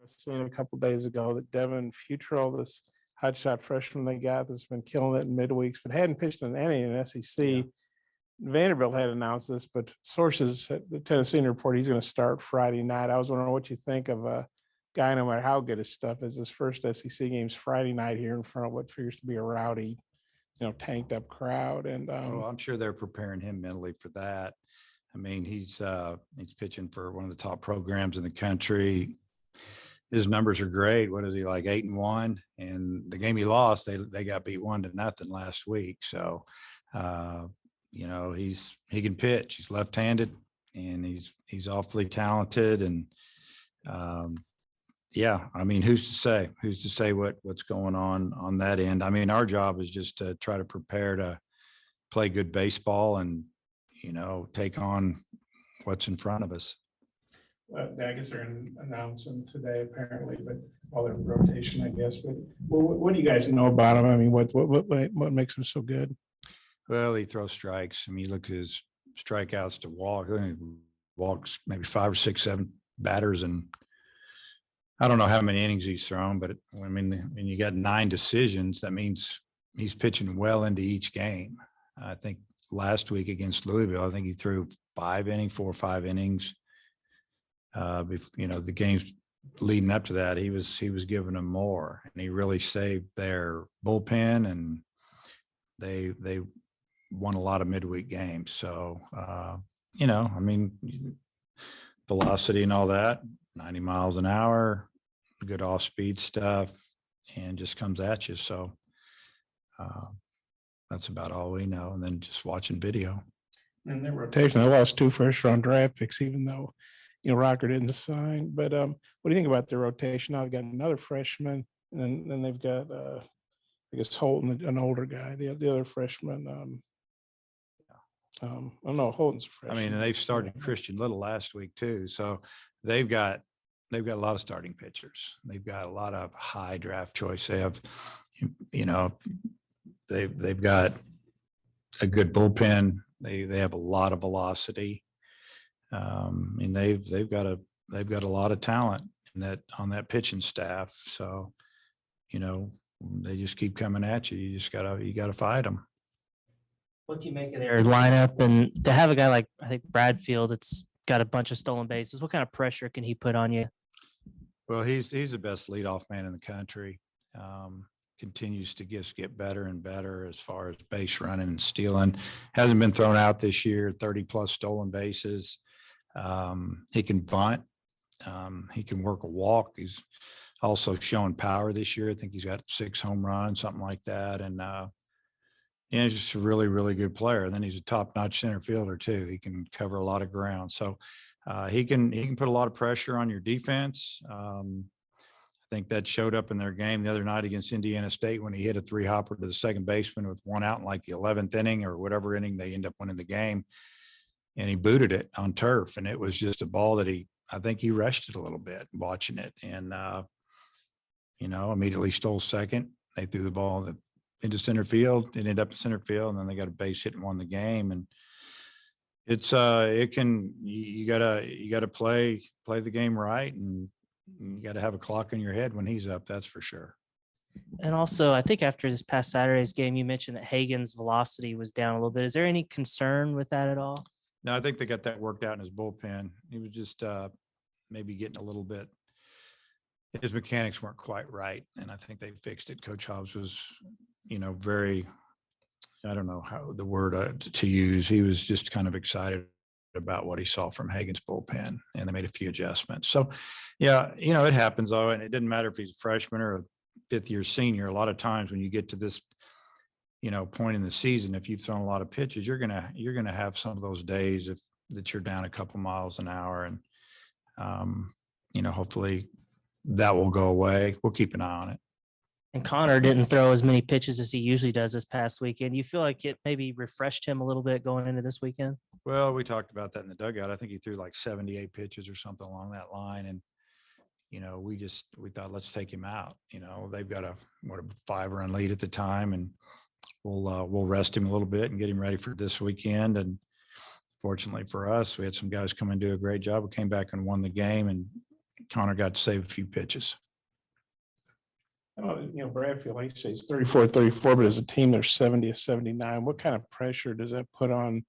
seen a couple days ago that Devin Futrell, this hotshot freshman they got that's been killing it in midweeks, but hadn't pitched in any in SEC. Yeah. Vanderbilt had announced this, but sources at the Tennessee report he's going to start Friday night. I was wondering what you think of a guy, no matter how good his stuff is, his first SEC game's Friday night here in front of what figures to be a rowdy, tanked up crowd. And I'm sure they're preparing him mentally for that. I mean, he's pitching for one of the top programs in the country. His numbers are great. What is he, like 8-1? And the game he lost, they got beat 1-0 last week. So, he can pitch. He's left-handed, and he's awfully talented. And I mean, who's to say? Who's to say what's going on that end? I mean, our job is just to try to prepare to play good baseball and take on what's in front of us. I guess they're going to announce them today, apparently, but all their rotation, I guess. But what do you guys know about him? I mean, what makes him so good? Well, he throws strikes. I mean, you look at his strikeouts to walk. He walks maybe 5 or 6, 7 batters, and I don't know how many innings he's thrown, but I mean, when you got 9 decisions, that means he's pitching well into each game. I think last week against Louisville, I think he threw 4 or 5 innings. The games leading up to that, he was giving them more, and he really saved their bullpen, and they won a lot of midweek games. So, I mean, velocity and all that, 90 miles an hour, good off-speed stuff, and just comes at you. So that's about all we know. And then just watching video. And their rotation, they lost 2 first-round draft picks, even though Rocker didn't sign. But what do you think about their rotation? Now they've got another freshman, and then they've got I guess Holton, an older guy. The other freshman. I don't know. Holton's a freshman. I mean, and they've started Christian Little last week too, so they've got a lot of starting pitchers. They've got a lot of high draft choice. They have, they've got a good bullpen. They have a lot of velocity. And they've got a lot of talent on that pitching staff. So, they just keep coming at you. You gotta fight them. What do you make of their lineup? And to have a guy like, I think, Bradfield, that's got a bunch of stolen bases, what kind of pressure can he put on you? Well, he's the best leadoff man in the country. Continues to just get better and better as far as base running and stealing. Hasn't been thrown out this year, 30 plus stolen bases. He can bunt. He can work a walk. He's also shown power this year. I think he's got 6 home runs, something like that. And he's just a really, really good player. And then he's a top-notch center fielder too. He can cover a lot of ground. So he can put a lot of pressure on your defense. I think that showed up in their game the other night against Indiana State when he hit a 3-hopper to the second baseman with 1 out in like the 11th inning or whatever inning they end up winning the game. And he booted it on turf. And it was just a ball that I think he rushed it a little bit watching it. And, immediately stole second. They threw the ball into center field. It ended up in center field, and then they got a base hit and won the game. And it's you gotta play the game right, and you got to have a clock in your head when he's up. That's for sure. And also, I think after this past Saturday's game, you mentioned that Hagen's velocity was down a little bit. Is there any concern with that at all? No, I think they got that worked out in his bullpen. He was just maybe getting a little bit. His mechanics weren't quite right, and I think they fixed it. Coach Hobbs was, very, I don't know how the word to use. He was just kind of excited about what he saw from Hagen's bullpen, and they made a few adjustments. So, yeah, it happens though, and it didn't matter if he's a freshman or a 5th-year senior. A lot of times when you get to this, point in the season, if you've thrown a lot of pitches, you're gonna have some of those days that you're down a couple miles an hour, and hopefully that will go away. We'll keep an eye on it. And Connor didn't throw as many pitches as he usually does this past weekend. You feel like it maybe refreshed him a little bit going into this weekend? Well, we talked about that in the dugout. I think he threw like 78 pitches or something along that line. And, we thought, let's take him out. They've got a 5-run lead at the time, and we'll rest him a little bit and get him ready for this weekend. And fortunately for us, we had some guys come and do a great job. We came back and won the game, and Connor got to save a few pitches. Bradfield, like you say, it's 34, but as a team, they're 70-79. What kind of pressure does that put on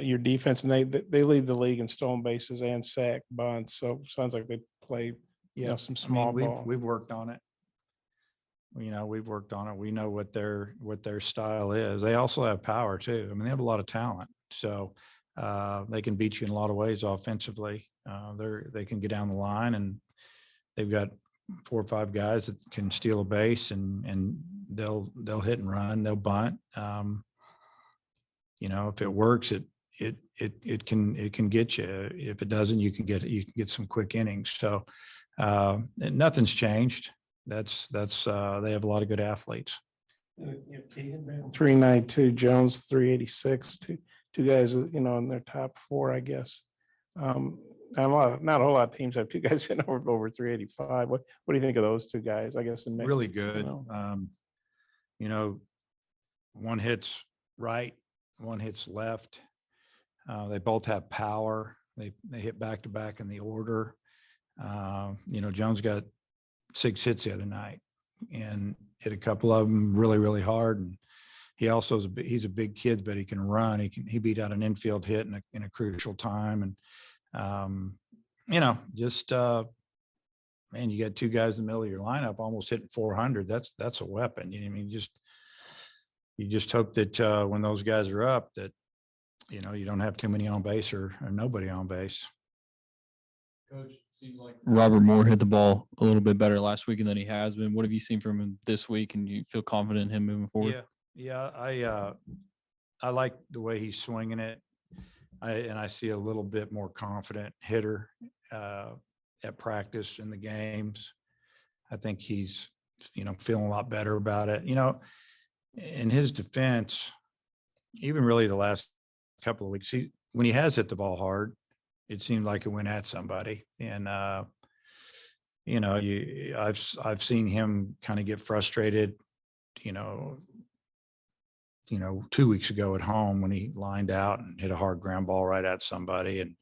your defense? And they lead the league in stolen bases and sack bunts. So it sounds like they play some small ball. We've worked on it. We've worked on it. We know what their style is. They also have power too. I mean, they have a lot of talent. So they can beat you in a lot of ways offensively. They can get down the line, and they've got 4 or 5 guys that can steal a base, and they'll hit and run. They'll bunt. If it works, it can get you. If it doesn't, you can get some quick innings. So nothing's changed. That's they have a lot of good athletes. 392, Jones 386. Two guys, in their top 4, I guess. Not a whole lot of teams have 2 guys hitting over 385. What do you think of those 2 guys? I guess Really good. One hits right, one hits left. They both have power. They hit back to back in the order. Jones got 6 hits the other night and hit a couple of them really, really hard. And he also he's a big kid, but he can run. He beat out an infield hit in a crucial time. And man, you got 2 guys in the middle of your lineup almost hitting 400. That's a weapon. You just hope that when those guys are up, that you don't have too many on base or nobody on base. Coach, seems like Robert Moore hit the ball a little bit better last week than he has been. What have you seen from him this week, and you feel confident in him moving forward? Yeah. I like the way he's swinging it. I see a little bit more confident hitter at practice in the games. I think he's, feeling a lot better about it. In his defense, even really the last couple of weeks, when he has hit the ball hard, it seemed like it went at somebody. And, I've seen him kind of get frustrated, 2 weeks ago at home when he lined out and hit a hard ground ball right at somebody. And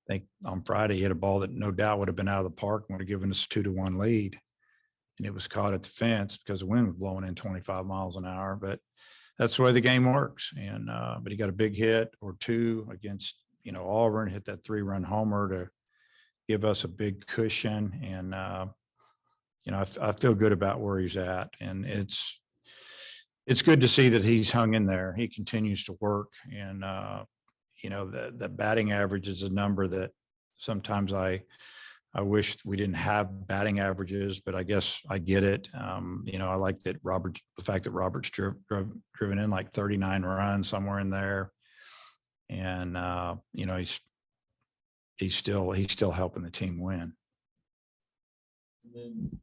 I think on Friday he hit a ball that no doubt would have been out of the park and would have given us a 2-1 lead. And it was caught at the fence because the wind was blowing in 25 miles an hour. But that's the way the game works. And but he got a big hit or 2 against Auburn, hit that 3-run homer to give us a big cushion. And I feel good about where he's at, and it's good to see that he's hung in there. He continues to work, and the batting average is a number that sometimes I wish we didn't have batting averages, but I guess I get it. I like that the fact that Robert's driven in like 39 runs, somewhere in there. And, he's still helping the team win.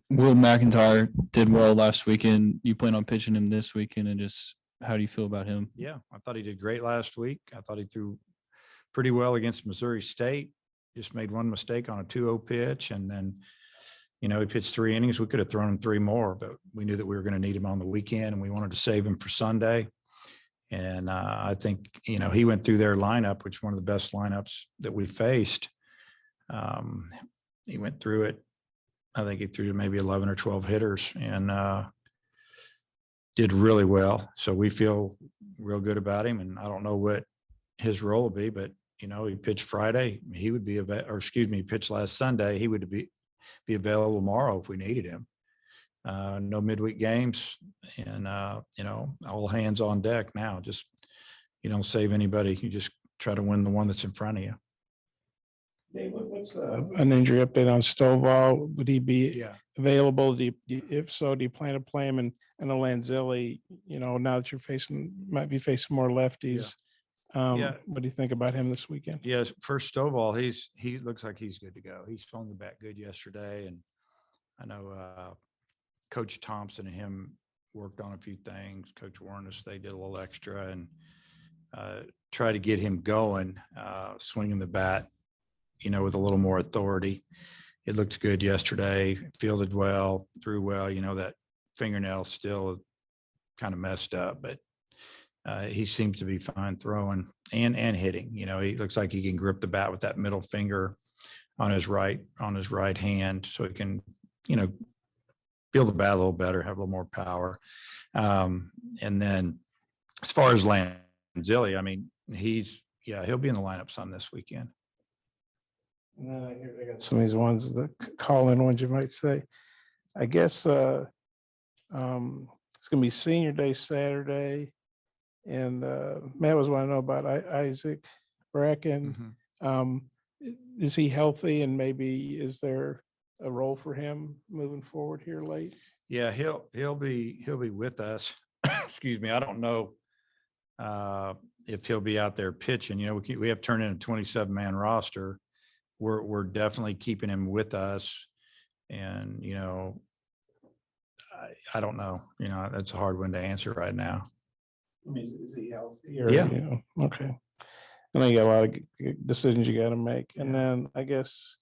Will McIntyre did well last weekend. You plan on pitching him this weekend, and just how do you feel about him? Yeah, I thought he did great last week. I thought he threw pretty well against Missouri State. Just made one mistake on a 2-0 pitch, and then, he pitched 3 innings. We could have thrown him 3 more, but we knew that we were going to need him on the weekend, and we wanted to save him for Sunday. And I think, he went through their lineup, which is one of the best lineups that we faced. He went through it. I think he threw maybe 11 or 12 hitters and did really well. So we feel real good about him. And I don't know what his role will be, but, he pitched Friday. He would be, he pitched last Sunday. He would be available tomorrow if we needed him. No midweek games, and all hands on deck now. Just you don't save anybody. You just try to win the one that's in front of you. Dave, what's an injury update on Stovall? Would he be available? If so, do you plan to play him? And Lanzilli, now that might be facing more lefties. What do you think about him this weekend? Yes, for Stovall, he looks like he's good to go. He's swung the bat good yesterday, and I know Coach Thompson and him worked on a few things. Coach Warnes, they did a little extra and try to get him going, swinging the bat, with a little more authority. It looked good yesterday, fielded well, threw well. That fingernail still kind of messed up, but he seems to be fine throwing and hitting. He looks like he can grip the bat with that middle finger on his right hand, so he can, feel the bat a little better, have a little more power. And then as far as Lanzilli, I mean, he'll be in the lineup some this weekend. And then I got some of these ones, the call-in ones, you might say. I guess it's gonna be Senior Day Saturday, and Matt was wanting to know about Isaac Bracken. Is he healthy, and maybe is there a role for him moving forward here late? Yeah, he'll be with us. Excuse me. I don't know if he'll be out there pitching. We have turned in a 27-man roster. We're definitely keeping him with us, and I don't know. That's a hard one to answer right now. I mean, is he healthy? Yeah. Okay. I know you got a lot of decisions you got to make, and then I guess,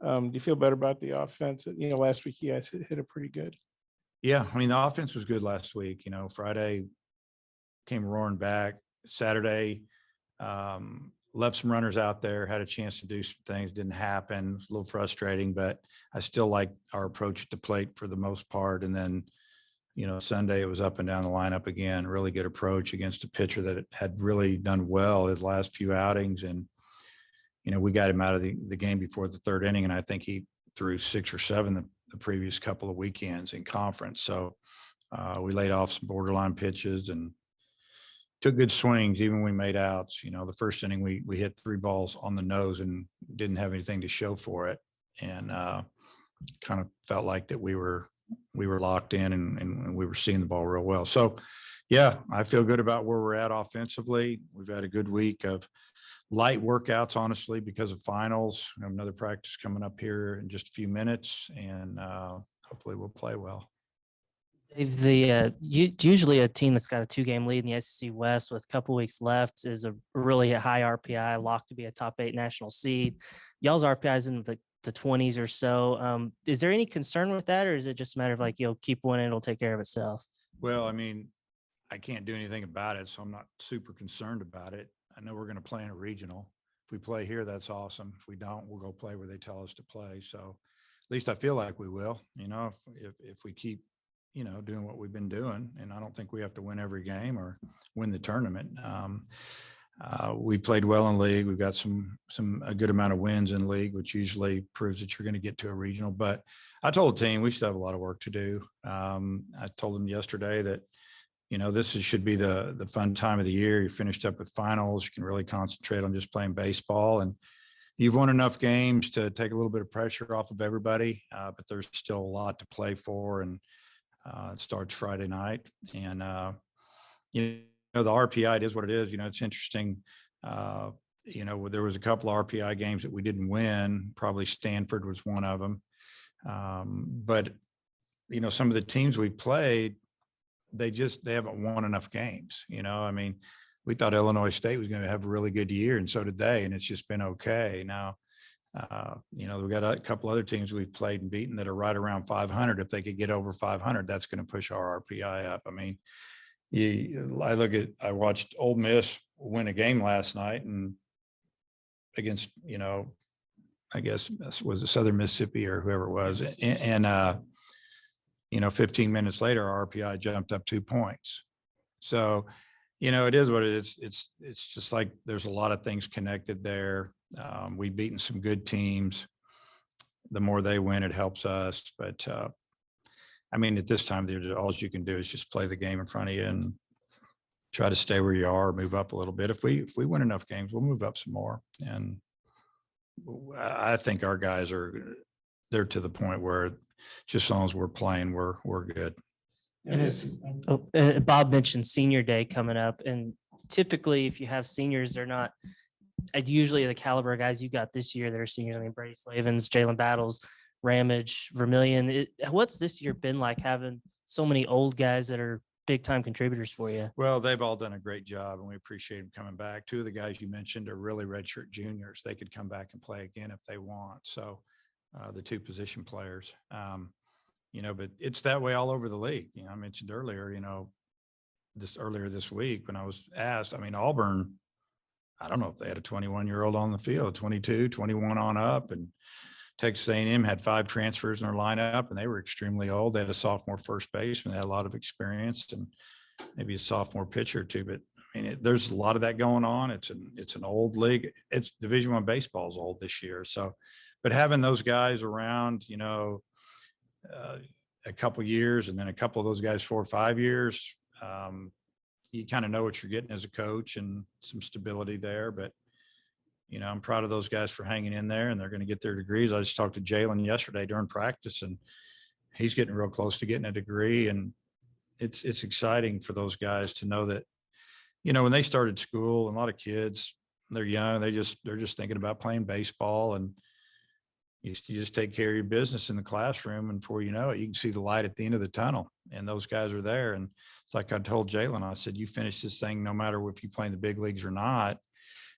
do you feel better about the offense? Last week you guys hit it pretty good. Yeah, I mean, the offense was good last week. Friday came roaring back. Saturday, left some runners out there, had a chance to do some things, didn't happen. It was a little frustrating, but I still like our approach to plate for the most part. And then, Sunday it was up and down the lineup again, really good approach against a pitcher that had really done well his last few outings. And, we got him out of the game before the third inning, and I think he threw 6 or 7 the previous couple of weekends in conference. So we laid off some borderline pitches and took good swings, even when we made outs. The first inning we hit 3 balls on the nose and didn't have anything to show for it, and kind of felt like that we were locked in and we were seeing the ball real well. So yeah, I feel good about where we're at offensively. We've had a good week of light workouts, honestly, because of finals. We have another practice coming up here in just a few minutes, and hopefully we'll play well. Dave, usually a team that's got a 2-game lead in the SEC West with a couple weeks left is a really high RPI, locked to be a top 8 national seed. Y'all's RPI is in the 20s or so. Is there any concern with that, or is it just a matter of you'll keep winning, it'll take care of itself? Well, I mean, I can't do anything about it, so I'm not super concerned about it. I know we're going to play in a regional. If we play here, that's awesome. If we don't, we'll go play where they tell us to play. So at least I feel like we will, if we keep, doing what we've been doing. And I don't think we have to win every game or win the tournament. We played well in league. We've got a good amount of wins in league, which usually proves that you're going to get to a regional. But I told the team we still have a lot of work to do. I told them yesterday that, this should be the fun time of the year. You're finished up with finals. You can really concentrate on just playing baseball, and you've won enough games to take a little bit of pressure off of everybody. But there's still a lot to play for, and it starts Friday night. And the RPI, it is what it is. It's interesting. There was a couple of RPI games that we didn't win. Probably Stanford was one of them. But some of the teams we played, they haven't won enough games. I mean, we thought Illinois State was going to have a really good year, and so did they, and it's just been okay. Now, we've got a couple other teams we've played and beaten that are right around 500. If they could get over 500, that's going to push our RPI up. I mean, I watched Ole Miss win a game last night and against, I guess was it Southern Mississippi or whoever it was. And 15 minutes later, our RPI jumped up 2 points. So, it is what it is. It's just like there's a lot of things connected there. We've beaten some good teams. The more they win, it helps us. But I mean, at this time, all you can do is just play the game in front of you and try to stay where you are, move up a little bit. If we win enough games, we'll move up some more. And I think our guys they're to the point where just as long as we're playing, we're good. And Bob mentioned Senior Day coming up, and typically if you have seniors, they're not usually the caliber of guys you got this year that are seniors. I mean, Brady Slavens, Jalen Battles, Ramage, Vermillion. What's this year been like having so many old guys that are big time contributors for you? Well, they've all done a great job, and we appreciate them coming back. 2 of the guys you mentioned are really redshirt juniors. They could come back and play again if they want. So the 2 position players, but it's that way all over the league. I mentioned earlier, earlier this week when I was asked, I mean, Auburn, I don't know if they had a 21-year-old on the field, 22, 21 on up. And Texas A&M had 5 transfers in their lineup, and they were extremely old. They had a sophomore first baseman, they had a lot of experience, and maybe a sophomore pitcher or two. But I mean, there's a lot of that going on. It's an old league. It's Division I baseball is old this year. So, but having those guys around, a couple years, and then a couple of those guys 4 or 5 years, you kind of know what you're getting as a coach and some stability there. But I'm proud of those guys for hanging in there, and they're going to get their degrees. I just talked to Jalen yesterday during practice, and he's getting real close to getting a degree. And it's exciting for those guys to know that, when they started school, and a lot of kids, they're young, they're just thinking about playing baseball, and you just take care of your business in the classroom, and before you know it, you can see the light at the end of the tunnel, and those guys are there. And it's like I told Jalen, I said, you finish this thing no matter if you play in the big leagues or not,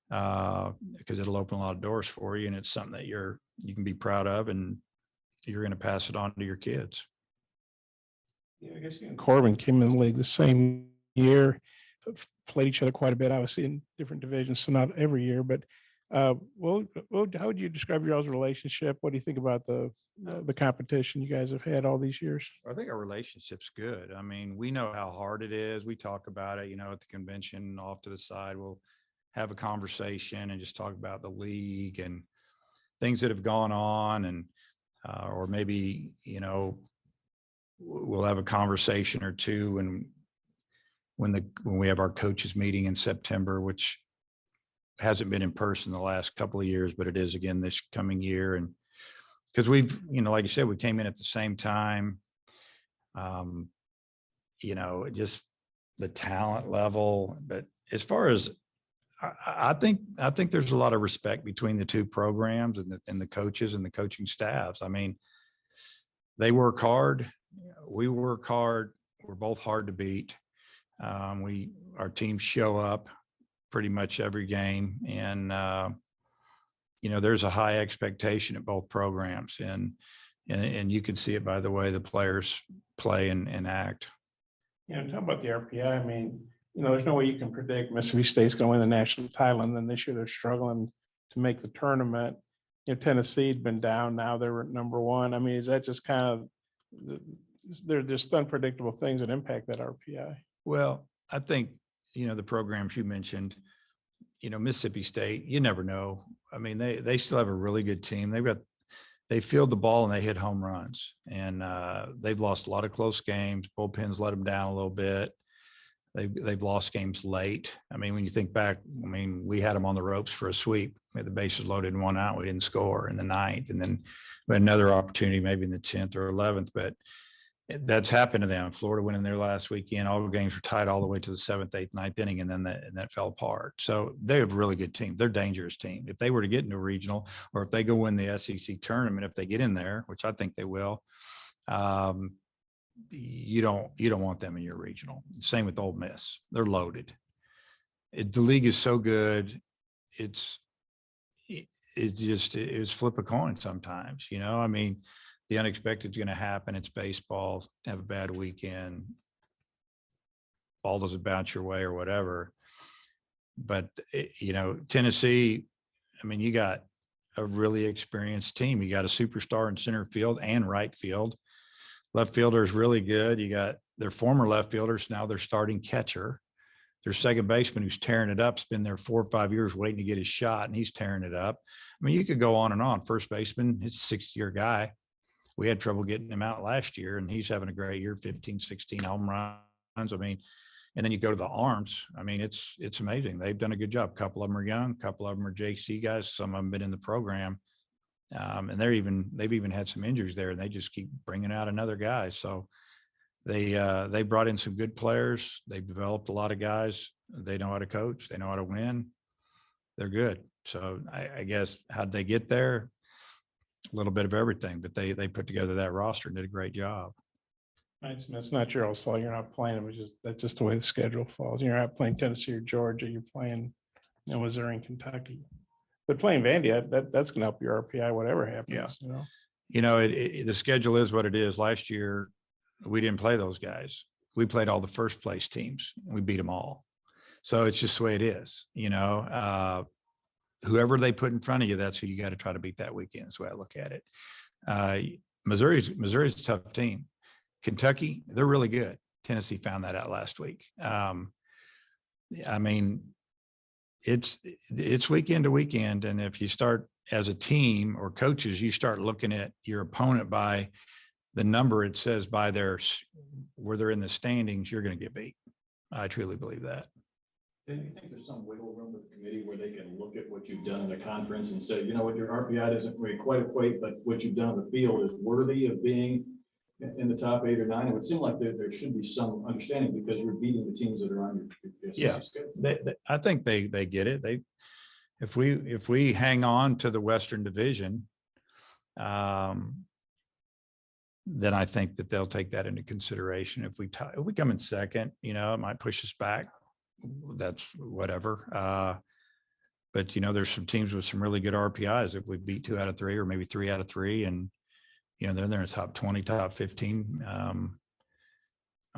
because it'll open a lot of doors for you, and it's something that you can be proud of, and you're going to pass it on to your kids. Yeah, I guess you and Corbin came in the league the same year, played each other quite a bit, obviously in different divisions, so not every year. But well, how would you describe y'all's relationship? What do you think about the competition you guys have had all these years? I think our relationship's good. I mean, we know how hard it is. We talk about it, at the convention off to the side. We'll have a conversation and just talk about the league and things that have gone on, and or maybe we'll have a conversation or two when we have our coaches meeting in September, which hasn't been in person the last couple of years, but it is again this coming year. And because we've, like you said, we came in at the same time, just the talent level. But as far as I think there's a lot of respect between the two programs and the coaches and the coaching staffs. I mean, they work hard. We work hard. We're both hard to beat. Our teams show up pretty much every game, and there's a high expectation at both programs, and you can see it by the way the players play and act. Talk about the RPI. I mean, there's no way you can predict Mississippi State's going to win the national title, and then this year they're struggling to make the tournament. Tennessee had been down, now they're at number 1. I mean, is that just kind of they're just unpredictable things that impact that RPI? Well, I think the programs you mentioned, Mississippi State, you never know. I mean, they still have a really good team. They field the ball and they hit home runs, and they've lost a lot of close games. Bullpens let them down a little bit. They've lost games late. I mean, when you think back, we had them on the ropes for a sweep. We had the bases loaded and 1 out. We didn't score in the 9th, and then we had another opportunity maybe in the 10th or 11th, but that's happened to them. Florida went in there last weekend. All the games were tied all the way to the 7th, 8th, 9th inning, and then that fell apart. So they have a really good team. They're a dangerous team. If they were to get into a regional, or if they go win the SEC tournament, if they get in there, which I think they will, you don't want them in your regional. Same with Ole Miss. They're loaded. The league is so good. It's flip a coin sometimes. I mean, the unexpected is going to happen. It's baseball. Have a bad weekend, ball doesn't bounce your way or whatever. But Tennessee, I mean, you got a really experienced team. You got a superstar in center field and right field. Left fielder is really good. You got their former left fielders. Now they're starting catcher. Their second baseman, who's tearing it up, has been there 4 or 5 years waiting to get his shot, and he's tearing it up. I mean, you could go on and on. First baseman, he's a 6-year guy. We had trouble getting him out last year, and he's having a great year, 15, 16 home runs. I mean, and then you go to the arms. I mean, it's amazing. They've done a good job. A couple of them are young. A couple of them are JC guys. Some of them been in the program. And they've even had some injuries there, and they just keep bringing out another guy. So they brought in some good players. They've developed a lot of guys. They know how to coach. They know how to win. They're good. So I guess how'd they get there? A little bit of everything, but they put together that roster and did a great job. It's not your all's fault. You're not playing them. That's just the way the schedule falls. You're not playing Tennessee or Georgia. You're playing Missouri and Kentucky. But playing Vandy, that's going to help your RPI, whatever happens. Yeah. The schedule is what it is. Last year, we didn't play those guys. We played all the first place teams. We beat them all. So it's just the way it is, whoever they put in front of you, that's who you got to try to beat that weekend. That's the way I look at it. Missouri's a tough team. Kentucky, they're really good. Tennessee found that out last week. I mean, it's weekend to weekend. And if you start as a team or coaches, you start looking at your opponent by the number it says by where they're in the standings, you're going to get beat. I truly believe that. Do you think there's some wiggle room with the committee where they can look at what you've done in the conference and say, you know what, your RPI doesn't really quite equate, but what you've done on the field is worthy of being in the top 8 or 9? It would seem like there should be some understanding because you're beating the teams that are on your SEC schedule. I think they get it. If we hang on to the Western Division, then I think that they'll take that into consideration. If we come in second, it might push us back. That's whatever. But there's some teams with some really good RPIs. If we beat 2 out of 3 or maybe 3 out of 3, and they're in the top 20, top 15,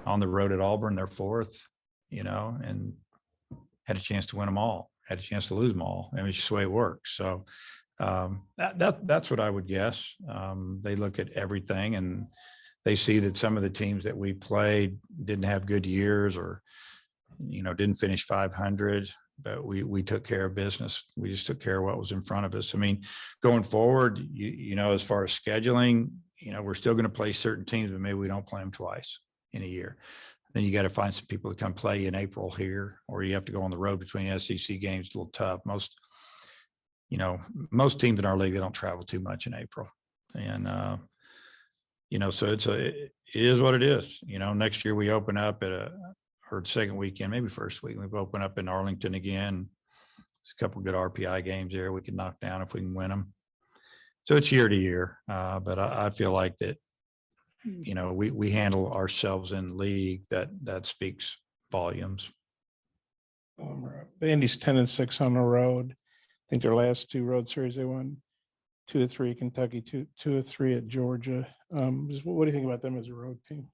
on the road at Auburn, they're 4th, and had a chance to win them all, had a chance to lose them all. I mean, it's just the way it works. So that's what I would guess. They look at everything and they see that some of the teams that we played didn't have good years or, didn't finish 500, but we took care of business. We just took care of what was in front of us. I mean, going forward, as far as scheduling, we're still going to play certain teams, but maybe we don't play them twice in a year. Then you got to find some people to come play in April here, or you have to go on the road between SEC games. It's a little tough. Most teams in our league, they don't travel too much in April. And, so it is what it is. Next year we open up or second weekend, maybe first week, we've opened up in Arlington again. There's a couple of good RPI games there we can knock down if we can win them. So it's year to year. But I feel like that, we handle ourselves in league that speaks volumes. Vandy's 10-6 on the road. I think their last 2 road series, they won 2 of 3 at Kentucky, 2 of 3 at Georgia. What do you think about them as a road team?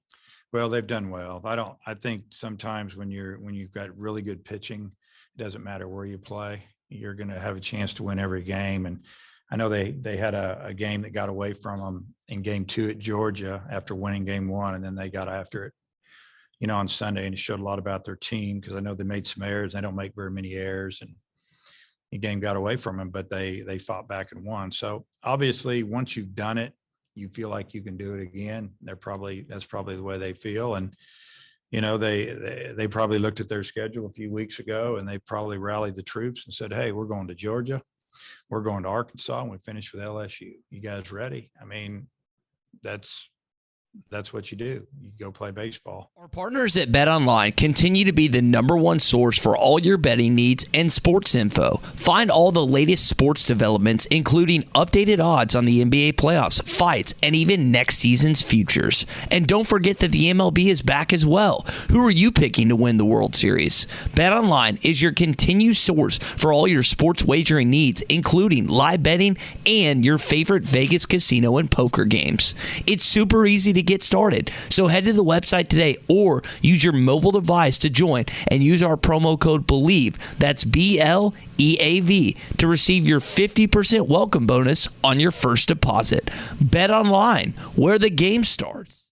Well, they've done well. I think sometimes when you've got really good pitching, it doesn't matter where you play, you're going to have a chance to win every game. And I know they had a game that got away from them in game 2 at Georgia after winning game 1. And then they got after it, on Sunday, and it showed a lot about their team because I know they made some errors. They don't make very many errors, and the game got away from them, but they fought back and won. So obviously once you've done it, you feel like you can do it again. That's probably the way they feel. And, they probably looked at their schedule a few weeks ago and they probably rallied the troops and said, hey, we're going to Georgia. We're going to Arkansas, and we finished with LSU. You guys ready? I mean, that's what you do. You go play baseball. Our partners at BetOnline continue to be the #1 source for all your betting needs and sports info. Find all the latest sports developments, including updated odds on the NBA playoffs, fights, and even next season's futures. And don't forget that the MLB is back as well. Who are you picking to win the World Series? BetOnline is your continued source for all your sports wagering needs, including live betting and your favorite Vegas casino and poker games. It's super easy to get started. So head to the website today or use your mobile device to join and use our promo code BELIEVE, that's BLEAV, to receive your 50% welcome bonus on your first deposit. Bet online, where the game starts.